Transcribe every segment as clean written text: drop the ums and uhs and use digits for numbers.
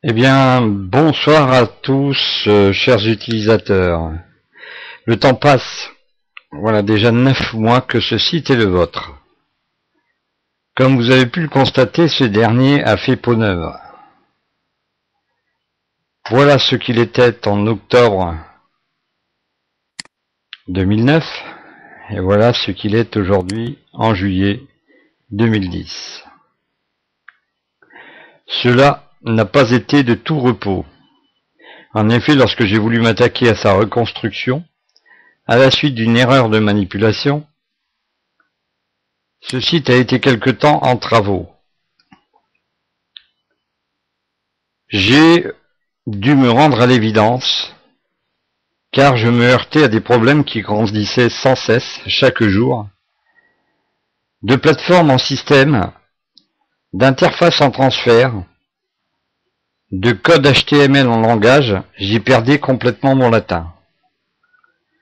Eh bien, bonsoir à tous, chers utilisateurs. Le temps passe. Voilà déjà 9 mois que ce site est le vôtre. Comme vous avez pu le constater, ce dernier a fait peau neuve. Voilà ce qu'il était en octobre 2009, et voilà ce qu'il est aujourd'hui en juillet 2010. Cela n'a pas été de tout repos. En effet, lorsque j'ai voulu m'attaquer à sa reconstruction, à la suite d'une erreur de manipulation, ce site a été quelque temps en travaux. J'ai dû me rendre à l'évidence, car je me heurtais à des problèmes qui grandissaient sans cesse, chaque jour, de plateforme en système, d'interface en transfert, de code HTML en langage, j'y perdais complètement mon latin.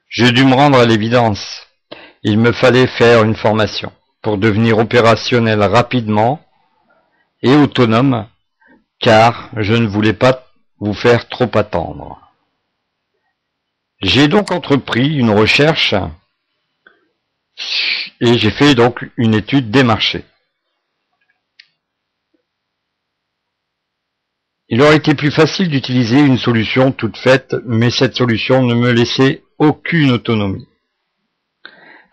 J'ai dû me rendre à l'évidence. Il me fallait faire une formation pour devenir opérationnel rapidement et autonome, car je ne voulais pas vous faire trop attendre. J'ai donc entrepris une recherche et j'ai fait donc une étude des marchés. Il aurait été plus facile d'utiliser une solution toute faite, mais cette solution ne me laissait aucune autonomie.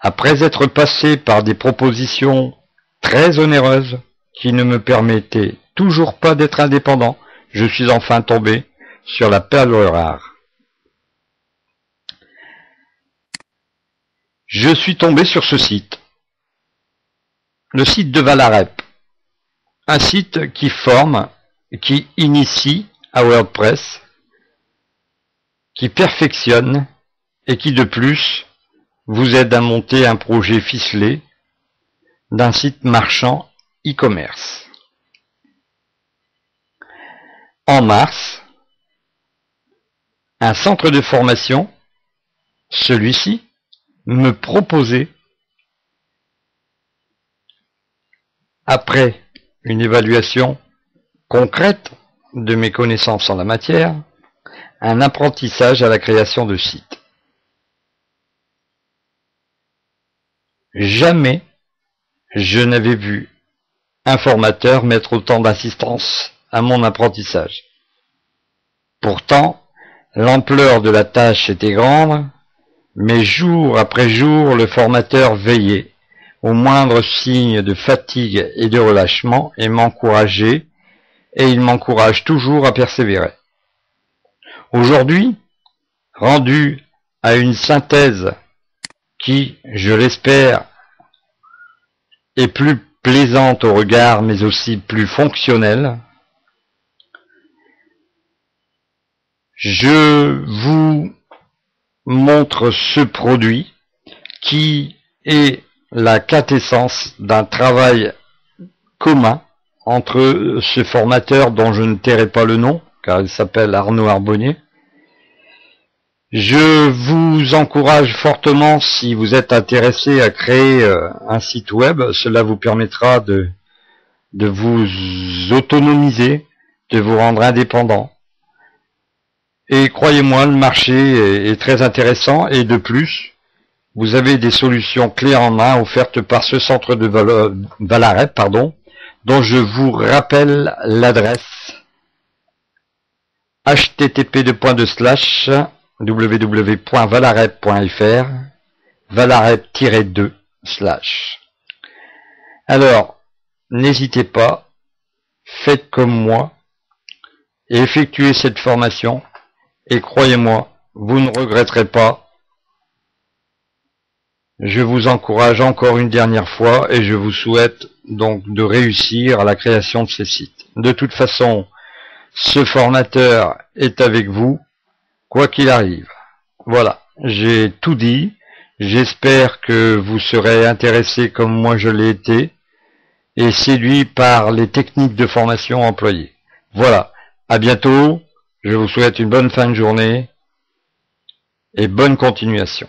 Après être passé par des propositions très onéreuses qui ne me permettaient toujours pas d'être indépendant, je suis enfin tombé sur la perle rare. Je suis tombé sur ce site, le site de Valarep, un site qui forme, qui initie à WordPress, qui perfectionne et qui de plus vous aide à monter un projet ficelé d'un site marchand e-commerce. En mars, un centre de formation, celui-ci, me proposait, après une évaluation concrète de mes connaissances en la matière, un apprentissage à la création de sites. Jamais je n'avais vu un formateur mettre autant d'assistance à mon apprentissage. Pourtant, l'ampleur de la tâche était grande, mais jour après jour, le formateur veillait au moindre signe de fatigue et de relâchement et m'encourageait, et il m'encourage toujours à persévérer. Aujourd'hui, rendu à une synthèse qui, je l'espère, est plus plaisante au regard, mais aussi plus fonctionnelle, je vous montre ce produit qui est la quintessence d'un travail commun entre ce formateur dont je ne tairai pas le nom, car il s'appelle Arnaud Arbonnier. Je vous encourage fortement, si vous êtes intéressé à créer un site web, cela vous permettra de vous autonomiser, de vous rendre indépendant. Et croyez-moi, le marché est très intéressant, et de plus, vous avez des solutions clés en main offertes par ce centre de Valarep, dont je vous rappelle l'adresse http://www.valarep.fr valarep-2/. Alors, n'hésitez pas, faites comme moi, et effectuez cette formation, et croyez-moi, vous ne regretterez pas. Je vous encourage encore une dernière fois et je vous souhaite donc de réussir à la création de ces sites. De toute façon, ce formateur est avec vous, quoi qu'il arrive. Voilà, j'ai tout dit. J'espère que vous serez intéressés comme moi je l'ai été et séduit par les techniques de formation employées. Voilà, à bientôt. Je vous souhaite une bonne fin de journée et bonne continuation.